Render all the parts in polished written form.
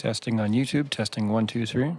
Testing on YouTube, testing 1, 2, 3.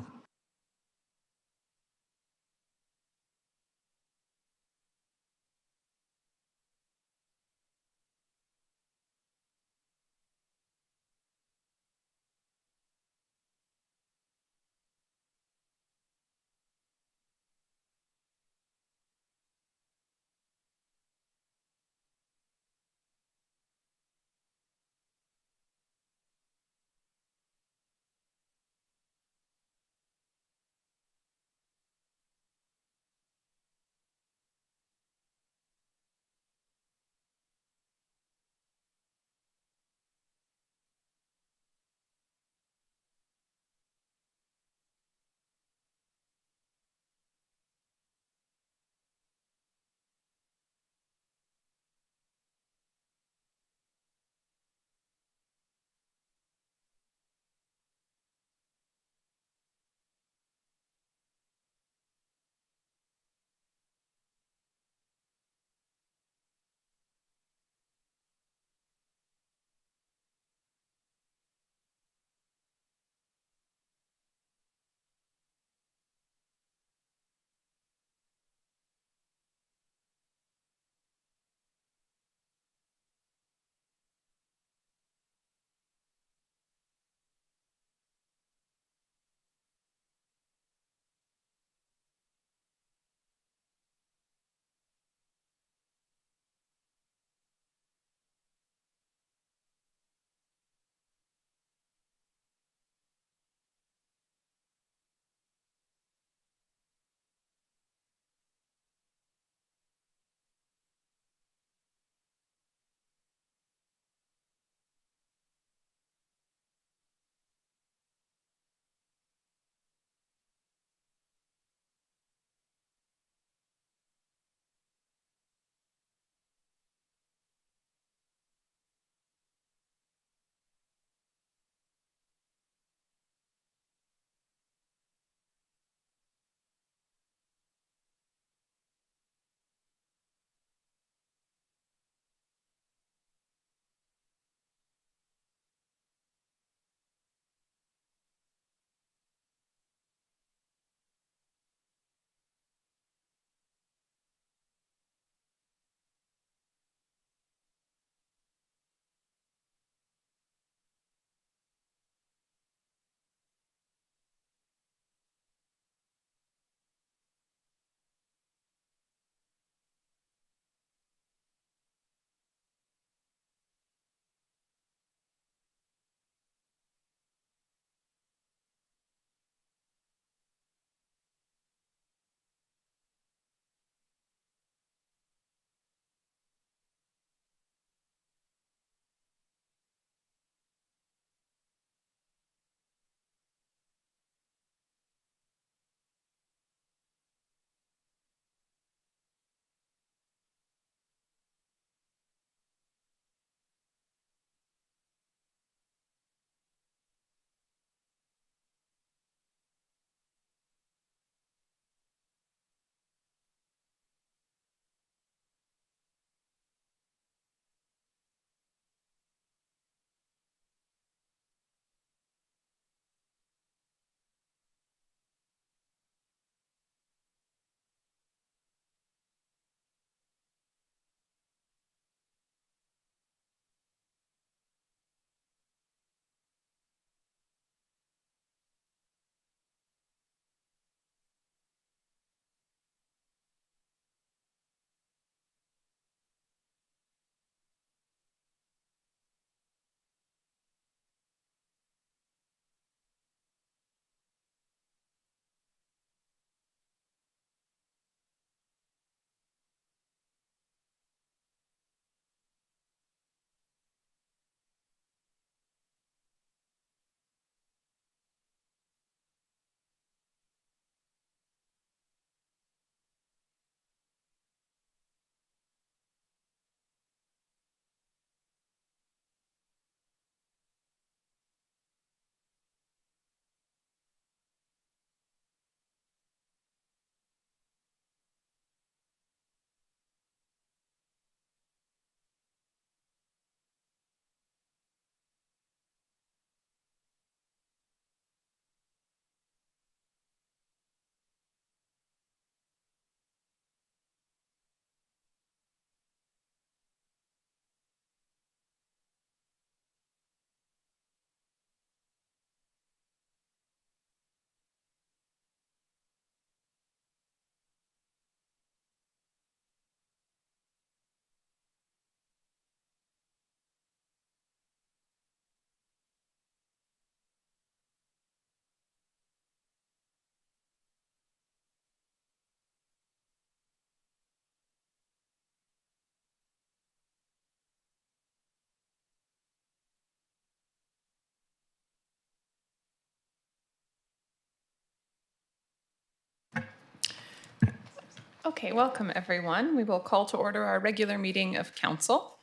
Okay, welcome everyone. We will call to order our regular meeting of council.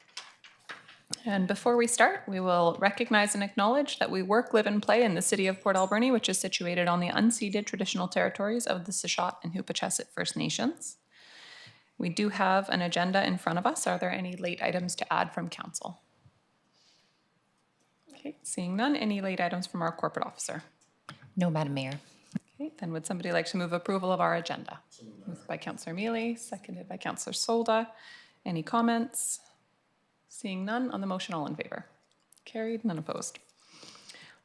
And before we start, we will recognize and acknowledge that we work, live, and play in the city of Port Alberni, which is situated on the unceded traditional territories of the Sishat and Hoopachasit First Nations. We do have an agenda in front of us. Are there any late items to add from council? Okay, seeing none. Any late items from our corporate officer? No, Madam Mayor. Okay, then would somebody like to move approval of our agenda? Moved by Councillor Mealy, seconded by Councillor Solda. Any comments? Seeing none, on the motion, all in favor? Carried, none opposed.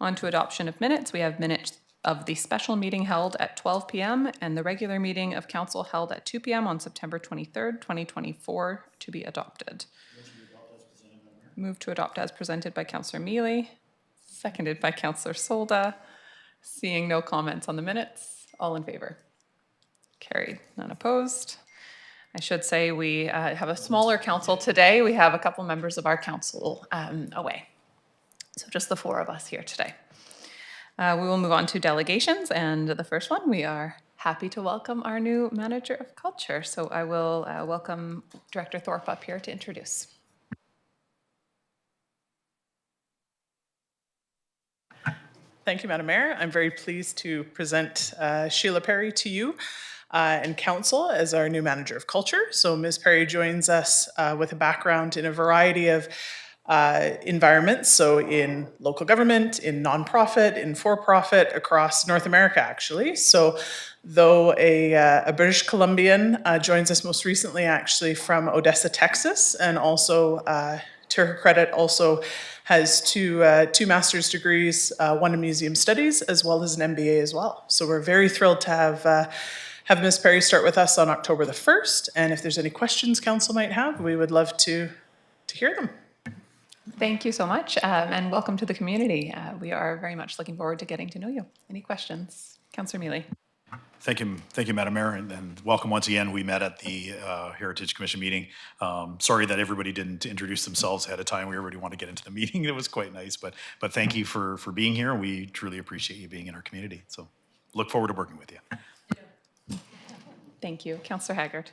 On to adoption of minutes. We have minutes of the special meeting held at 12 p.m. and the regular meeting of council held at 2 p.m. on September 23rd, 2024 to be adopted. Move to adopt as presented by Councillor Mealy, seconded by Councillor Solda. Seeing no comments on the minutes, all in favor? Carried, none opposed. I should say we have a smaller council today. We have a couple members of our council away. So just the four of us here today. We will move on to delegations, and the first one, we are happy to welcome our new manager of culture. So I will welcome Director Thorpe up here to introduce. Thank you, Madam Mayor. I'm very pleased to present Sheila Perry to you and Council as our new Manager of Culture. So Ms. Perry joins us with a background in a variety of environments, so in local government, in nonprofit, in for-profit, across North America, actually. So though a British Columbian joins us most recently, actually, from Odessa, Texas, and also, to her credit, also has two master's degrees, one in museum studies, as well as an MBA as well. So we're very thrilled to have Ms. Perry start with us on October the 1st. And if there's any questions council might have, we would love to hear them. Thank you so much, and welcome to the community. We are very much looking forward to getting to know you. Any questions? Councillor Mealy. Thank you, Madam Mayor, and welcome once again. We met at the Heritage Commission meeting. Sorry that everybody didn't introduce themselves ahead of time. We already want to get into the meeting. It was quite nice, but thank you for being here. We truly appreciate you being in our community. So look forward to working with you. Thank you. Councillor Haggard.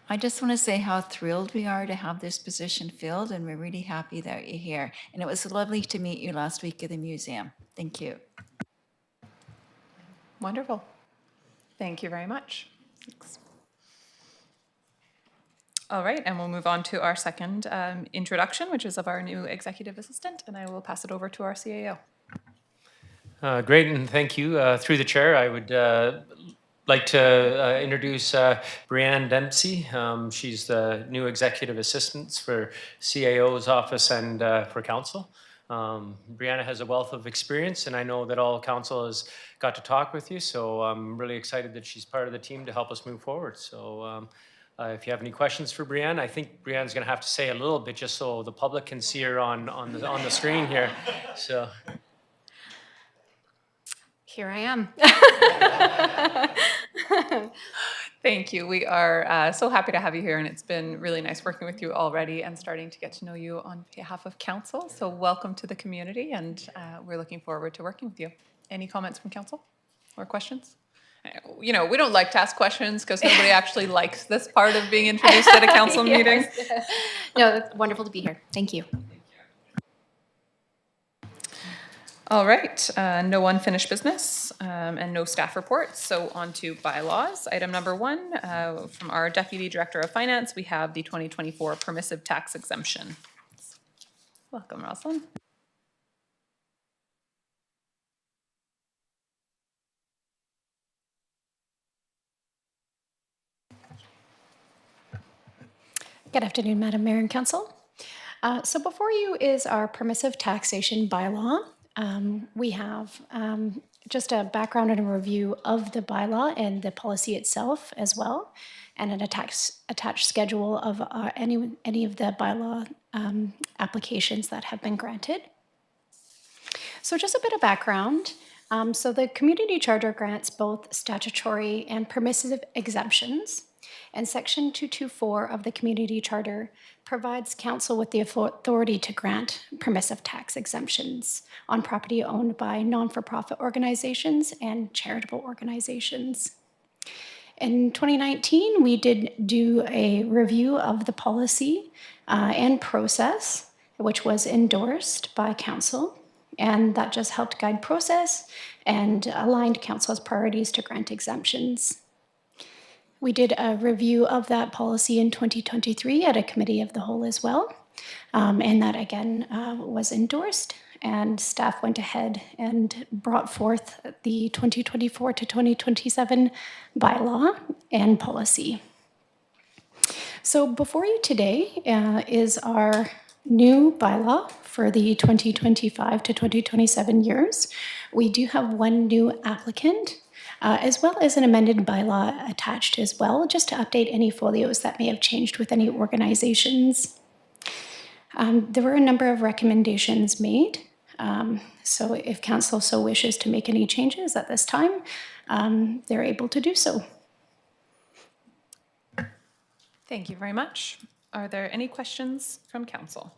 I just want to say how thrilled we are to have this position filled, and we're really happy that you're here. And it was lovely to meet you last week at the museum. Thank you. Wonderful. Thank you very much. Thanks. All right, and we'll move on to our second introduction, which is of our new executive assistant, and I will pass it over to our CAO. Great, and thank you. Through the chair, I would like to introduce Brianne Dempsey. She's the new executive assistant for CAO's office and for council. Brianna has a wealth of experience, and I know that all council has got to talk with you, so I'm really excited that she's part of the team to help us move forward. So if you have any questions for Brianne, I think Brianne's going to have to say a little bit just so the public can see her on the screen here. So. Here I am. Thank you. We are so happy to have you here, and it's been really nice working with you already and starting to get to know you on behalf of council. So welcome to the community, and we're looking forward to working with you. Any comments from council or questions? You know, we don't like to ask questions because nobody actually likes this part of being introduced at a council meeting. No, it's wonderful to be here. Thank you. All right, no unfinished business and no staff reports. So on to bylaws. Item number 1, from our Deputy Director of Finance, we have the 2024 permissive tax exemption. Welcome, Rosalind. Good afternoon, Madam Mayor and Council. So before you is our permissive taxation bylaw. We have just a background and a review of the bylaw and the policy itself as well, and an attached schedule of any of the bylaw applications that have been granted. So just a bit of background. So the community charter grants both statutory and permissive exemptions. And Section 224 of the Community Charter provides council with the authority to grant permissive tax exemptions on property owned by non-for-profit organizations and charitable organizations. In 2019, we did do a review of the policy and process, which was endorsed by council. And that just helped guide process and aligned council's priorities to grant exemptions. We did a review of that policy in 2023 at a committee of the whole as well. And that again was endorsed, and staff went ahead and brought forth the 2024 to 2027 bylaw and policy. So before you today is our new bylaw for the 2025 to 2027 years. We do have one new applicant, as well as an amended bylaw attached as well, just to update any folios that may have changed with any organizations. There were a number of recommendations made. So if council so wishes to make any changes at this time, they're able to do so. Thank you very much. Are there any questions from council?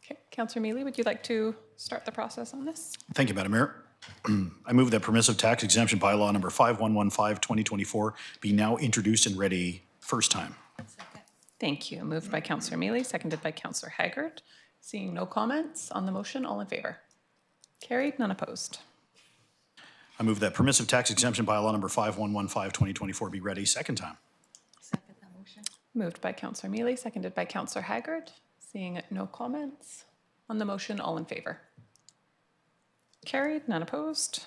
Okay, Councillor Mealy, would you like to start the process on this? Thank you, Madam Mayor. I move that permissive tax exemption bylaw number 5115-2024 be now introduced and read a first time. Thank you. Moved by Councillor Mealy, seconded by Councillor Haggard. Seeing no comments on the motion, all in favor? Carried, none opposed. I move that permissive tax exemption bylaw number 5115-2024 be read a second time. Second that motion. Moved by Councillor Mealy, seconded by Councillor Haggard. Seeing no comments on the motion, all in favor? Carried, none opposed.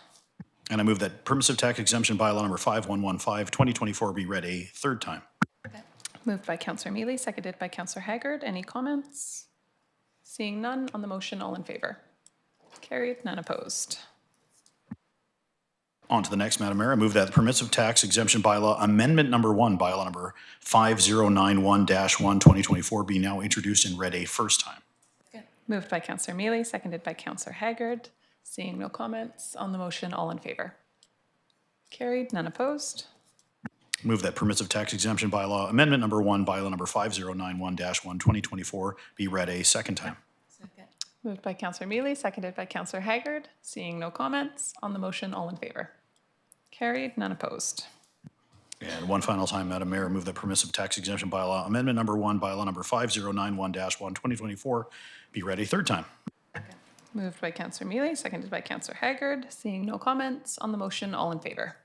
And I move that permissive tax exemption bylaw number 5115-2024 be read a third time. Moved by Councillor Mealy, seconded by Councillor Haggard. Any comments? Seeing none on the motion, all in favor? Carried, none opposed. On to the next, Madam Mayor. I move that the permissive tax exemption bylaw amendment number 1, bylaw number 5091-1-2024 be now introduced and read a first time. Moved by Councillor Mealy, seconded by Councillor Haggard. Seeing no comments on the motion, all in favor? Carried, none opposed. Move that permissive tax exemption bylaw amendment number 1, bylaw number 5091-1-2024 be read a second time. Second. Moved by Councillor Mealy, seconded by Councillor Haggard. Seeing no comments on the motion, all in favor? Carried, none opposed. And one final time, Madam Mayor, move that permissive tax exemption bylaw amendment number 1, bylaw number 5091-1-2024 be read a third time. Moved by Councillor Mealy, seconded by Councillor Haggard. Seeing no comments on the motion, all in favor?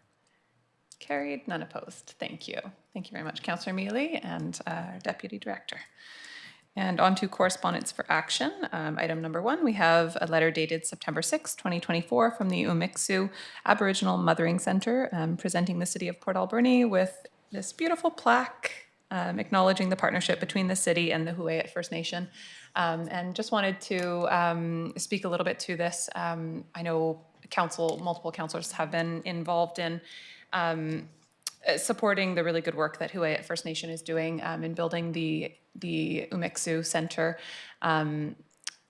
Carried, none opposed. Thank you. Thank you very much, Councillor Mealy and our Deputy Director. And on to correspondence for action. Item number 1, we have a letter dated September 6, 2024 from the Umixu Aboriginal Mothering Centre presenting the City of Port Alberni with this beautiful plaque acknowledging the partnership between the city and the Huayet First Nation. And just wanted to speak a little bit to this. I know multiple councillors have been involved in supporting the really good work that Huayet First Nation is doing in building the Umixu Centre,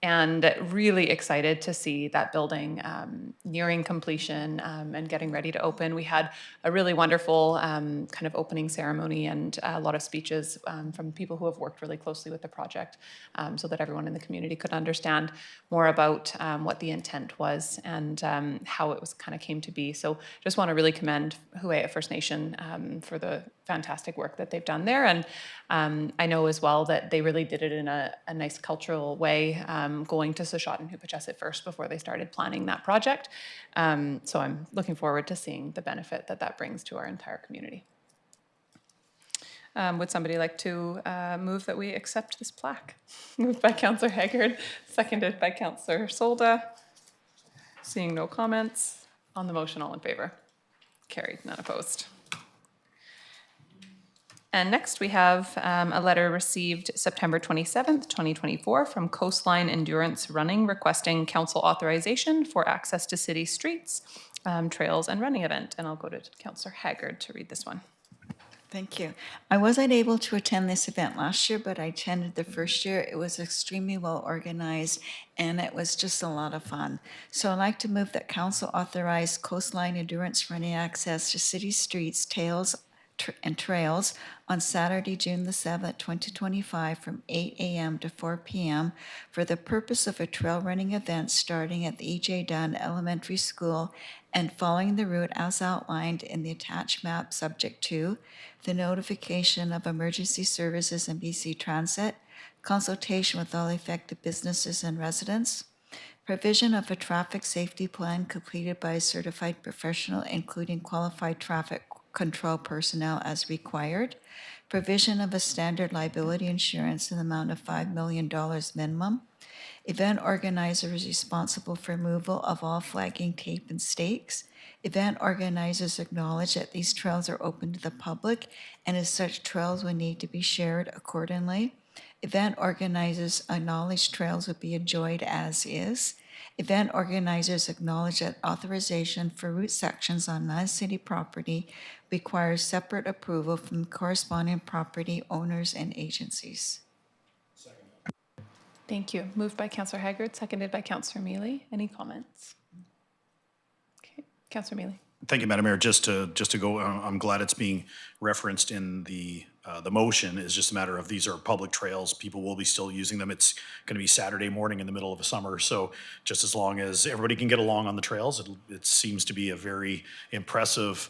and really excited to see that building nearing completion and getting ready to open. We had a really wonderful kind of opening ceremony and a lot of speeches from people who have worked really closely with the project so that everyone in the community could understand more about what the intent was and how it was kind of came to be. So just want to really commend Huayet First Nation for the fantastic work that they've done there. And I know as well that they really did it in a nice cultural way, going to Sashot and Hupachesit first before they started planning that project. So I'm looking forward to seeing the benefit that that brings to our entire community. Would somebody like to move that we accept this plaque? Moved by Councillor Haggard, seconded by Councillor Solda. Seeing no comments on the motion, all in favor? Carried, none opposed. And next we have a letter received September 27th, 2024 from Coastline Endurance Running requesting council authorization for access to city streets, trails and running event. And I'll go to Councillor Haggard to read this one. Thank you. I wasn't able to attend this event last year, but I attended the first year. It was extremely well organized and it was just a lot of fun. So I'd like to move that council authorize Coastline Endurance Running access to city streets, and Trails on Saturday, June the 7th, 2025, from 8 a.m. to 4 p.m. for the purpose of a trail running event starting at the E.J. Dunn Elementary School and following the route as outlined in the attached map, subject to the notification of emergency services and BC Transit, consultation with all affected businesses and residents, provision of a traffic safety plan completed by a certified professional, including qualified traffic control personnel as required, provision of a standard liability insurance in the amount of $5 million minimum, event organizer is responsible for removal of all flagging tape and stakes. Event organizers acknowledge that these trails are open to the public and as such trails will need to be shared accordingly. Event organizers acknowledge trails will be enjoyed as is. Event organizers acknowledge that authorization for route sections on non-city property requires separate approval from corresponding property owners and agencies. Thank you. Moved by Councillor Haggard, seconded by Councillor Mealy. Any comments? Okay, Councillor Mealy. Thank you, Madam Mayor. Just to go, I'm glad it's being referenced in the motion. It's just a matter of these are public trails. People will be still using them. It's going to be Saturday morning in the middle of a summer. So just as long as everybody can get along on the trails, it seems to be a very impressive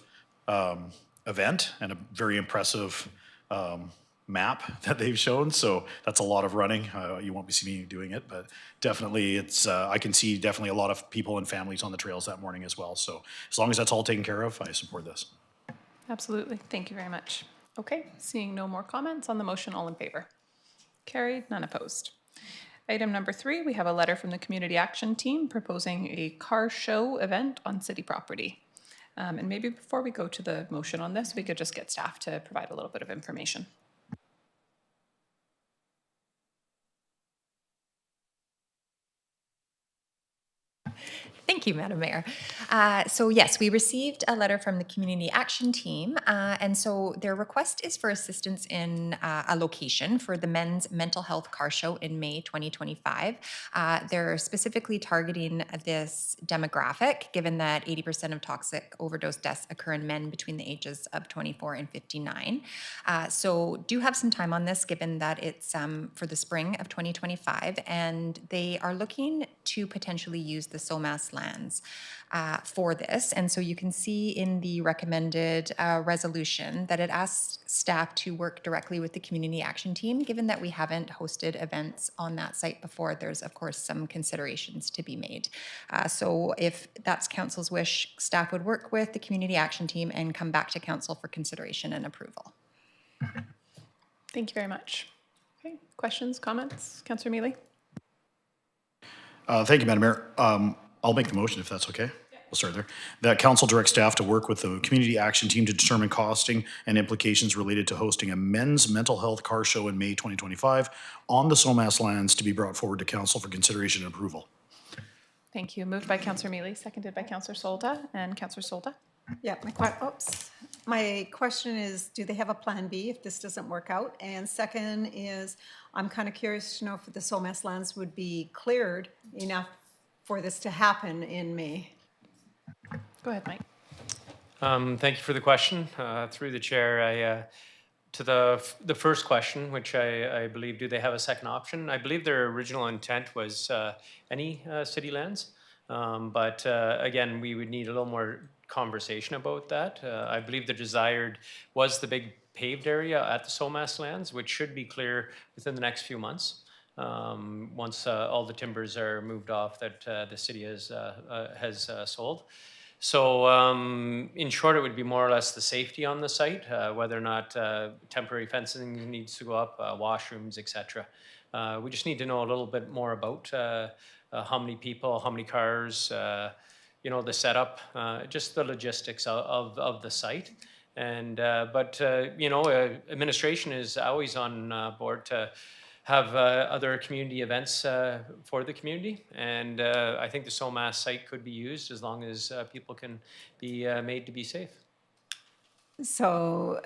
event and a very impressive map that they've shown. So that's a lot of running. You won't be seeing me doing it, but definitely it's, I can see definitely a lot of people and families on the trails that morning as well. So as long as that's all taken care of, I support this. Absolutely. Thank you very much. Okay, seeing no more comments on the motion, all in favor? Carried, none opposed. Item number 3, we have a letter from the Community Action Team proposing a car show event on city property. And maybe before we go to the motion on this, we could just get staff to provide a little bit of information. Thank you, Madam Mayor. So yes, we received a letter from the Community Action Team, and so their request is for assistance in a location for the Men's Mental Health Car Show in May 2025. They're specifically targeting this demographic, given that 80% of toxic overdose deaths occur in men between the ages of 24 and 59. So do have some time on this, given that it's for the spring of 2025, and they are looking to potentially use the SOMAS lands for this. And so you can see in the recommended resolution that it asks staff to work directly with the Community Action Team. Given that we haven't hosted events on that site before, there's of course some considerations to be made. So if that's council's wish, staff would work with the Community Action Team and come back to council for consideration and approval. Thank you very much. Okay, questions, comments? Councillor Mealy? Thank you, Madam Mayor. I'll make the motion if that's okay. We'll start there. That council directs staff to work with the Community Action Team to determine costing and implications related to hosting a men's mental health car show in May 2025 on the SOMAS lands to be brought forward to council for consideration and approval. Thank you. Moved by Councillor Mealy, seconded by Councillor Solda. And Councillor Solda? Yeah, my question is, do they have a plan B if this doesn't work out? And second is, I'm kind of curious to know if the SOMAS lands would be cleared enough for this to happen in May. Go ahead, Mike. Thank you for the question. Through the chair, to the first question, which I believe, do they have a second option? I believe their original intent was any city lands, but again, we would need a little more conversation about that. I believe the desired was the big paved area at the SOMAS lands, which should be clear within the next few months. Once all the timbers are moved off that the city has sold. So in short, it would be more or less the safety on the site, whether or not temporary fencing needs to go up, washrooms, etc. We just need to know a little bit more about how many people, how many cars, the setup, just the logistics of the site. And but administration is always on board to have other community events for the community, and I think the SOMAS site could be used as long as people can be made to be safe. So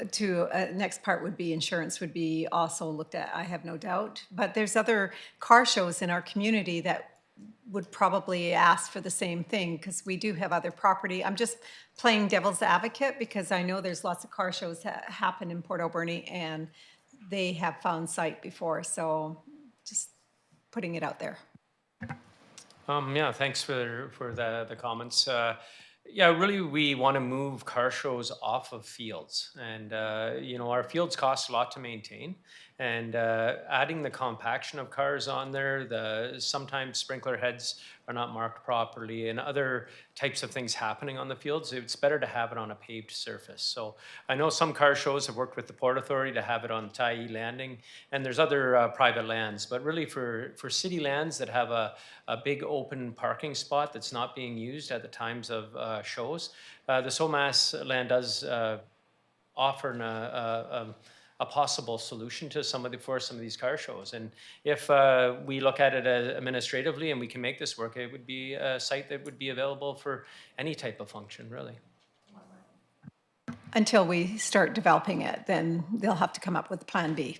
next part would be insurance would be also looked at, I have no doubt. But there's other car shows in our community that would probably ask for the same thing because we do have other property. I'm just playing devil's advocate because I know there's lots of car shows that happen in Port Alberni and they have found site before. So just putting it out there. Yeah, thanks for the comments. Yeah, really, we want to move car shows off of fields, and you know, our fields cost a lot to maintain. And adding the compaction of cars on there, sometimes sprinkler heads are not marked properly, and other types of things happening on the fields. It's better to have it on a paved surface. So I know some car shows have worked with the Port Authority to have it on Tyee Landing, and there's other private lands. But really, for city lands that have a big open parking spot that's not being used at the times of shows, the SOMAS land does offer a possible solution to for some of these car shows. And if we look at it administratively and we can make this work, it would be a site that would be available for any type of function, really. Until we start developing it, then they'll have to come up with Plan B.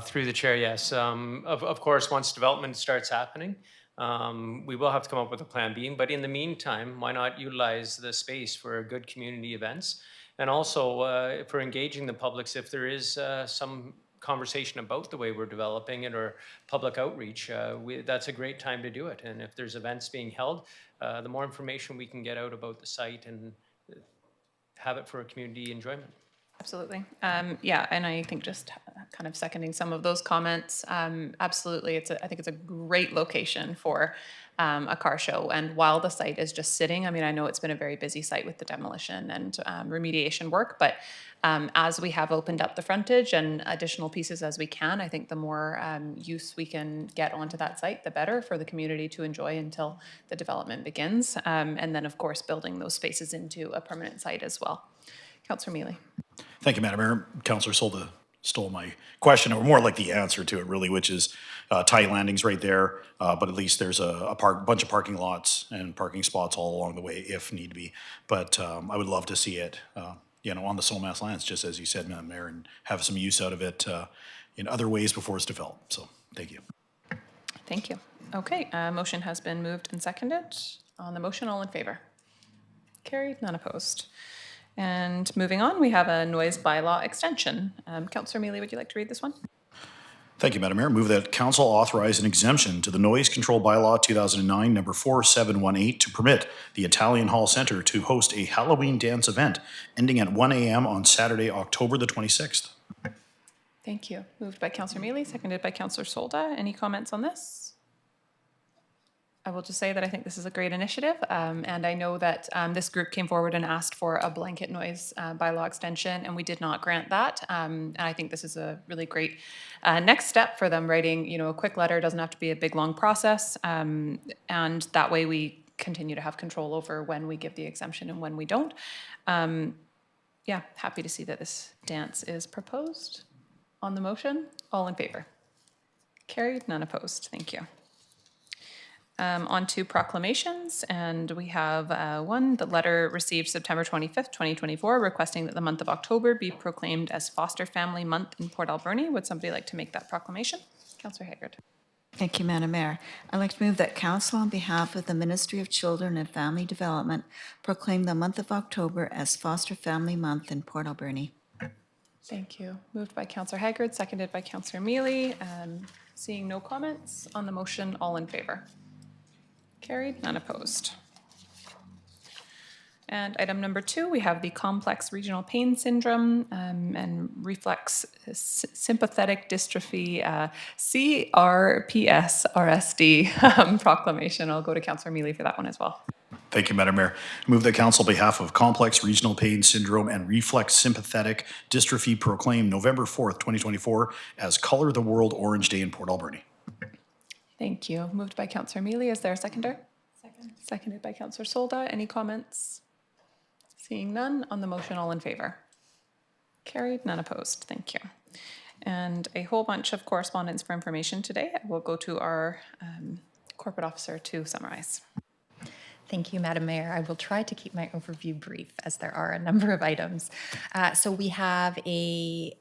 Through the chair, yes. Of course, once development starts happening, we will have to come up with a plan B. But in the meantime, why not utilize the space for good community events? And also for engaging the publics, if there is some conversation about the way we're developing it or public outreach, that's a great time to do it. And if there's events being held, the more information we can get out about the site and have it for a community enjoyment. Absolutely. Yeah, and I think just kind of seconding some of those comments, absolutely, I think it's a great location for a car show. And while the site is just sitting, I mean, I know it's been a very busy site with the demolition and remediation work, but as we have opened up the frontage and additional pieces as we can, I think the more use we can get onto that site, the better for the community to enjoy until the development begins. And then, of course, building those spaces into a permanent site as well. Councillor Mealy. Thank you, Madam Mayor. Councillor Solda stole my question, or more like the answer to it, really, which is Tyee Landing's right there, but at least there's a bunch of parking lots and parking spots all along the way if need be. But I would love to see it, you know, on the SOMAS lands, just as you said, Madam Mayor, and have some use out of it in other ways before it's developed. So, thank you. Thank you. Okay, motion has been moved and seconded. On the motion, all in favor? Carried, none opposed. And moving on, we have a noise bylaw extension. Councillor Mealy, would you like to read this one? Thank you, Madam Mayor. Move that council authorize an exemption to the Noise Control Bylaw 2009, number 4718, to permit the Italian Hall Centre to host a Halloween dance event ending at 1 a.m. on Saturday, October the 26th. Thank you. Moved by Councillor Mealy, seconded by Councillor Solda. Any comments on this? I will just say that I think this is a great initiative, and I know that this group came forward and asked for a blanket noise bylaw extension, and we did not grant that. And I think this is a really great next step for them. Writing, you know, a quick letter doesn't have to be a big long process, and that way we continue to have control over when we give the exemption and when we don't. Yeah, happy to see that this dance is proposed. On the motion, all in favor? Carried, none opposed. Thank you. On to proclamations, and we have one, the letter received September 25th, 2024, requesting that the month of October be proclaimed as Foster Family Month in Port Alberni. Would somebody like to make that proclamation? Councillor Haggard. Thank you, Madam Mayor. I'd like to move that council, on behalf of the Ministry of Children and Family Development, proclaim the month of October as Foster Family Month in Port Alberni. Thank you. Moved by Councillor Haggard, seconded by Councillor Mealy. Seeing no comments on the motion, all in favor? Carried, none opposed. And item number 2, we have the complex regional pain syndrome and reflex sympathetic dystrophy, CRPS-RSD proclamation. I'll go to Councillor Mealy for that one as well. Thank you, Madam Mayor. Move that council, on behalf of Complex Regional Pain Syndrome and Reflex Sympathetic Dystrophy, proclaim November 4th, 2024 as Color the World Orange Day in Port Alberni. Thank you. Moved by Councillor Mealy. Is there a seconder? Second. Seconded by Councillor Solda. Any comments? Seeing none, on the motion, all in favor? Carried, none opposed. Thank you. And a whole bunch of correspondence for information today. I will go to our corporate officer to summarize. Thank you, Madam Mayor. I will try to keep my overview brief as there are a number of items. So we have a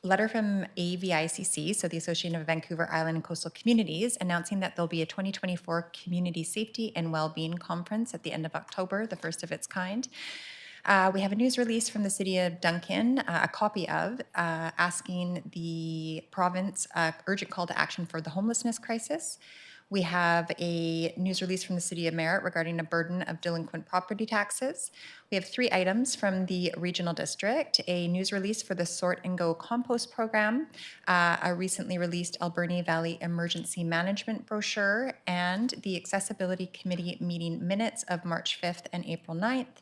letter from AVICC, so the Association of Vancouver Island and Coastal Communities, announcing that there'll be a 2024 Community Safety and Wellbeing Conference at the end of October, the first of its kind. We have a news release from the City of Duncan, a copy of, asking the province urgent call to action for the homelessness crisis. We have a news release from the City of Merritt regarding a burden of delinquent property taxes. We have 3 items from the Regional District, a news release for the Sort and Go compost program, a recently released Alberni Valley Emergency Management brochure, and the Accessibility Committee meeting minutes of March 5th and April 9th.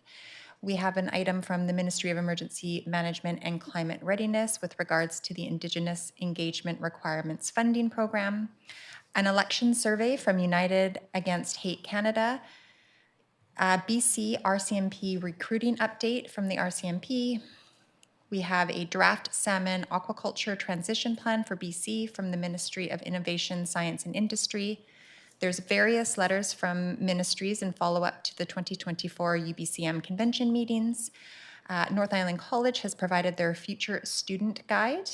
We have an item from the Ministry of Emergency Management and Climate Readiness with regards to the Indigenous Engagement Requirements Funding Program, an election survey from United Against Hate Canada, a BC RCMP recruiting update from the RCMP. We have a draft salmon aquaculture transition plan for BC from the Ministry of Innovation, Science and Industry. There's various letters from ministries in follow-up to the 2024 UBCM convention meetings. North Island College has provided their future student guide.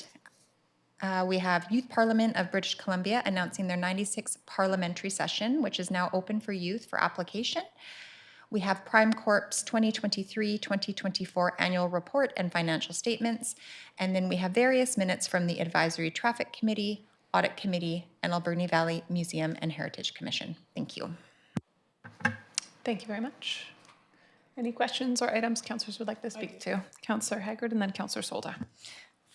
We have Youth Parliament of British Columbia announcing their 96th parliamentary session, which is now open for youth for application. We have Prime Corp's 2023-2024 annual report and financial statements. And then we have various minutes from the Advisory Traffic Committee, Audit Committee, and Alberni Valley Museum and Heritage Commission. Thank you. Thank you very much. Any questions or items councillors would like to speak to? Councillor Haggard and then Councillor Solda.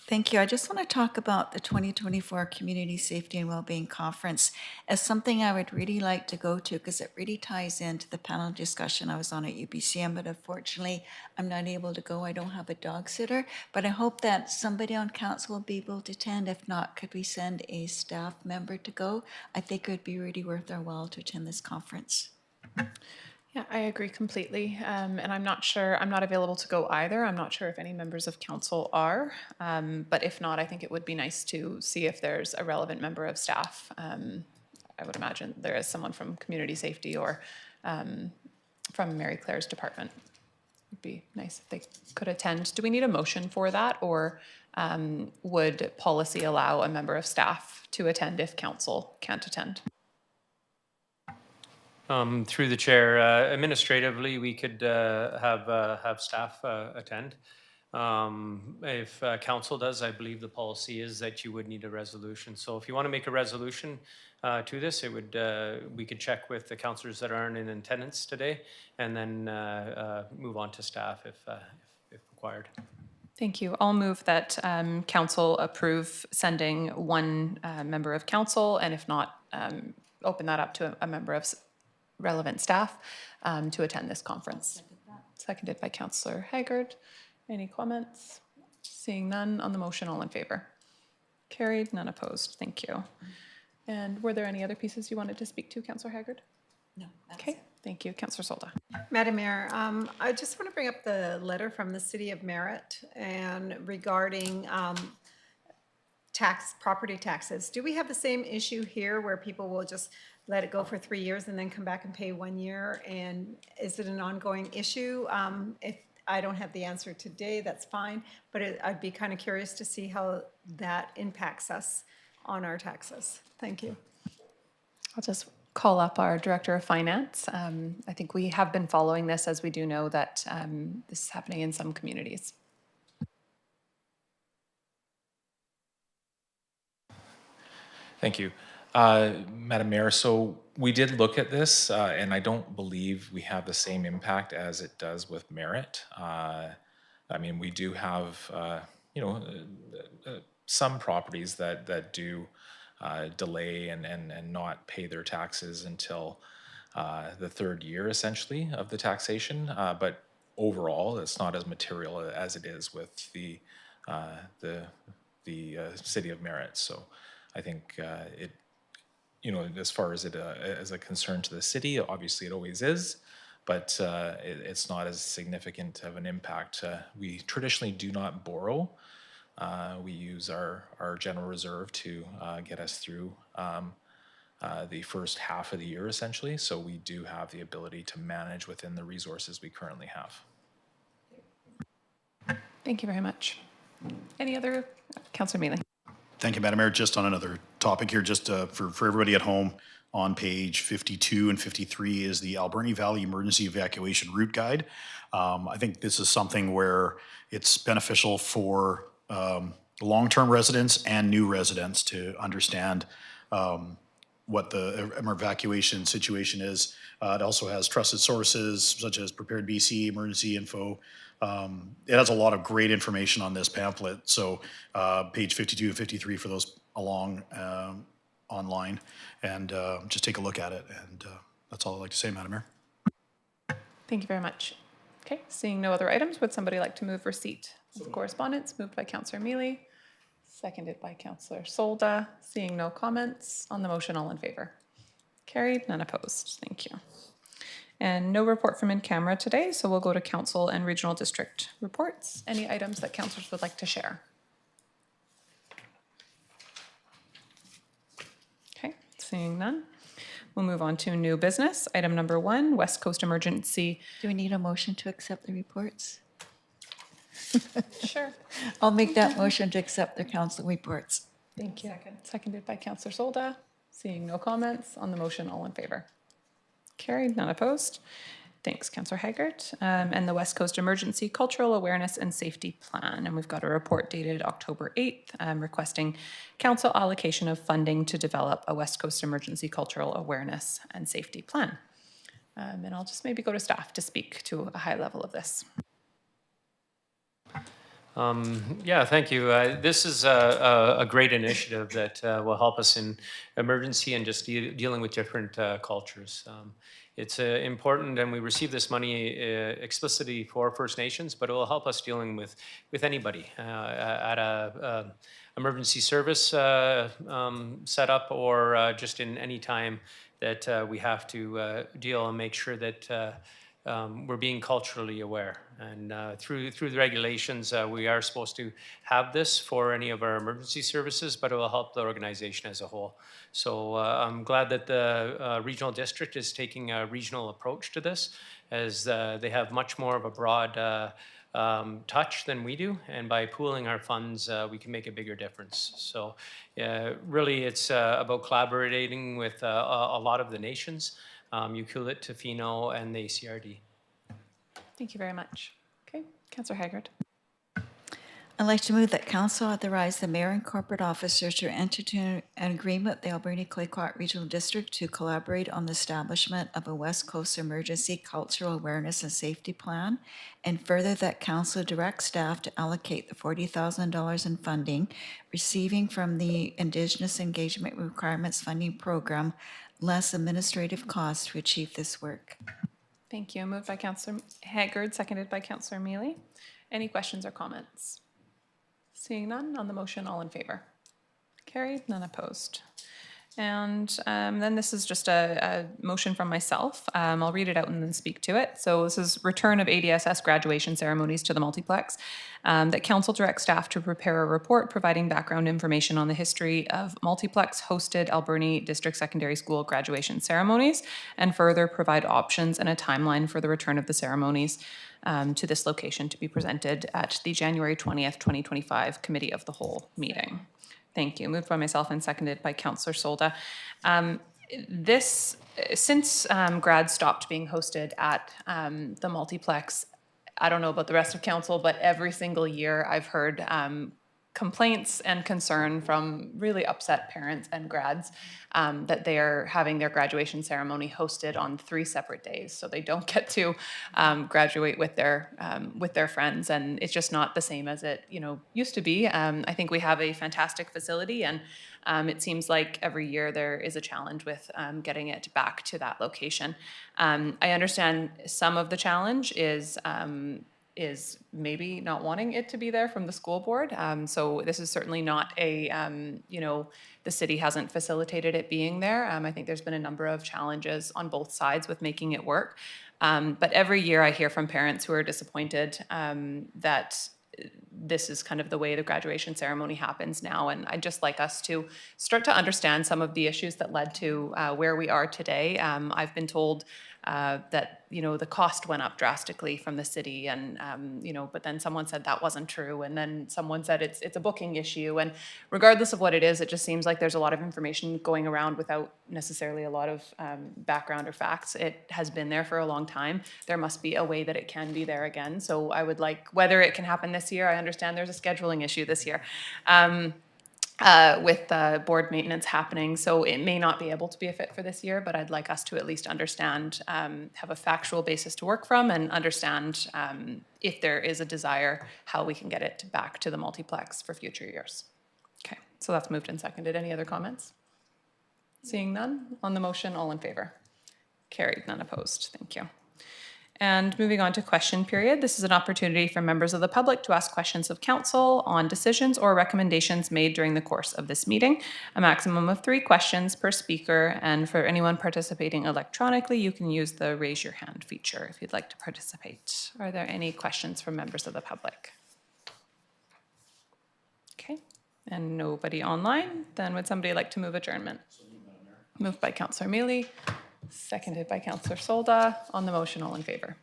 Thank you. I just want to talk about the 2024 Community Safety and Wellbeing Conference as something I would really like to go to because it really ties into the panel discussion I was on at UBCM, but unfortunately I'm not able to go. I don't have a dog sitter, but I hope that somebody on council will be able to attend. If not, could we send a staff member to go? I think it would be really worth our while to attend this conference. Yeah, I agree completely. And I'm not sure, I'm not available to go either. I'm not sure if any members of council are. But if not, I think it would be nice to see if there's a relevant member of staff. I would imagine there is someone from community safety or from Mary Claire's department. It'd be nice if they could attend. Do we need a motion for that, or would policy allow a member of staff to attend if council can't attend? Through the chair, administratively, we could have staff attend. If council does, I believe the policy is that you would need a resolution. So if you want to make a resolution to this, it would we could check with the councillors that aren't in attendance today, and then move on to staff if required. Thank you. I'll move that council approve sending one member of council, and if not, open that up to a member of relevant staff to attend this conference. Seconded by Councillor Haggard. Any comments? Seeing none on the motion, all in favor? Carried, none opposed. Thank you. And were there any other pieces you wanted to speak to, Councillor Haggard? No. Okay, thank you. Councillor Solda. Madam Mayor, I just want to bring up the letter from the City of Merritt and regarding property taxes. Do we have the same issue here where people will just let it go for 3 years and then come back and pay 1 year? And is it an ongoing issue? If I don't have the answer today, that's fine, but I'd be kind of curious to see how that impacts us on our taxes. Thank you. I'll just call up our Director of Finance. I think we have been following this, as we do know that this is happening in some communities. Thank you. Madam Mayor, so we did look at this, and I don't believe we have the same impact as it does with merit. I mean, we do have, some properties that do delay and not pay their taxes until the third year, essentially, of the taxation. But overall, it's not as material as it is with the City of Merritt. So I think it, as far as it as a concern to the city, obviously it always is, but it's not as significant of an impact. We traditionally do not borrow. We use our general reserve to get us through the first half of the year, essentially. So we do have the ability to manage within the resources we currently have. Thank you very much. Any other Councillor Mealy. Thank you, Madam Mayor. Just on another topic here, just for everybody at home, on page 52 and 53 is the Alberni Valley Emergency Evacuation Route Guide. I think this is something where it's beneficial for long-term residents and new residents to understand what the evacuation situation is. It also has trusted sources such as Prepared BC, emergency info. It has a lot of great information on this pamphlet. So page 52 and 53 for those along online, and just take a look at it. And that's all I'd like to say, Madam Mayor. Thank you very much. Okay, seeing no other items, would somebody like to move receipt of correspondence? Moved by Councillor Mealy, seconded by Councillor Solda. Seeing no comments on the motion, all in favor? Carried, none opposed. Thank you. And no report from in camera today, so we'll go to council and regional district reports. Any items that councillors would like to share? Okay, seeing none. We'll move on to new business. Item number 1, West Coast Emergency. Do we need a motion to accept the reports? Sure. I'll make that motion to accept the council reports. Thank you. Seconded by Councillor Solda. Seeing no comments on the motion, all in favor? Carried, none opposed. Thanks, Councillor Haggard. And the West Coast Emergency Cultural Awareness and Safety Plan. And we've got a report dated October 8th requesting council allocation of funding to develop a West Coast Emergency Cultural Awareness and Safety Plan. And I'll just maybe go to staff to speak to a high level of this. Yeah, thank you. This is a great initiative that will help us in emergency and just dealing with different cultures. It's important, and we receive this money explicitly for First Nations, but it will help us dealing with anybody at a emergency service setup or just in any time that we have to deal and make sure that we're being culturally aware. And through the regulations, we are supposed to have this for any of our emergency services, but it will help the organization as a whole. So I'm glad that the regional district is taking a regional approach to this, as they have much more of a broad touch than we do. And by pooling our funds, we can make a bigger difference. So really, it's about collaborating with a lot of the nations. Ucluelet, Tofino, and the ACRD. Thank you very much. Okay, Councillor Haggard. I'd like to move that council authorize the mayor and corporate officers to enter into an agreement with the Alberni-Claycott Regional District to collaborate on the establishment of a West Coast Emergency Cultural Awareness and Safety Plan, and further that council direct staff to allocate the $40,000 in funding receiving from the Indigenous Engagement Requirements Funding Program, less administrative costs to achieve this work. Thank you. Moved by Councillor Haggard, seconded by Councillor Mealy. Any questions or comments? Seeing none on the motion, all in favor? Carried, none opposed. And then this is just a motion from myself. I'll read it out and then speak to it. So this is return of ADSS graduation ceremonies to the multiplex. That council directs staff to prepare a report providing background information on the history of multiplex hosted Alberni District Secondary School graduation ceremonies, and further provide options and a timeline for the return of the ceremonies to this location to be presented at the January 20th, 2025 Committee of the Whole meeting. Thank you. Moved by myself and seconded by Councillor Solda. Since grad stopped being hosted at the multiplex, I don't know about the rest of council, but every single year I've heard complaints and concern from really upset parents and grads that they are having their graduation ceremony hosted on 3 separate days. So they don't get to graduate with their friends, and it's just not the same as it used to be. I think we have a fantastic facility, and it seems like every year there is a challenge with getting it back to that location. I understand some of the challenge is maybe not wanting it to be there from the school board. So this is certainly not the city hasn't facilitated it being there. I think there's been a number of challenges on both sides with making it work. But every year I hear from parents who are disappointed that this is kind of the way the graduation ceremony happens now. And I'd just like us to start to understand some of the issues that led to where we are today. I've been told that, the cost went up drastically from the city and, but then someone said that wasn't true. And then someone said it's a booking issue. And regardless of what it is, it just seems like there's a lot of information going around without necessarily a lot of background or facts. It has been there for a long time. There must be a way that it can be there again. So I would like, whether it can happen this year, I understand there's a scheduling issue this year. With board maintenance happening. So it may not be able to be a fit for this year, but I'd like us to at least understand, have a factual basis to work from and understand if there is a desire, how we can get it back to the multiplex for future years. Okay, so that's moved and seconded. Any other comments? Seeing none, on the motion, all in favor? Carried, none opposed. Thank you. And moving on to question period, this is an opportunity for members of the public to ask questions of council on decisions or recommendations made during the course of this meeting. A maximum of 3 questions per speaker, and for anyone participating electronically, you can use the raise your hand feature if you'd like to participate. Are there any questions from members of the public? Okay, and nobody online, then would somebody like to move adjournment? Moved by Councillor Mealy. Seconded by Councillor Solda. On the motion, all in favor?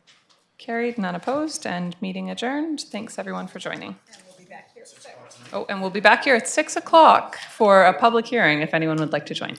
Carried, none opposed, and meeting adjourned. Thanks everyone for joining. And we'll be back here at 6. Oh, and we'll be back here at 6 o'clock for a public hearing if anyone would like to join.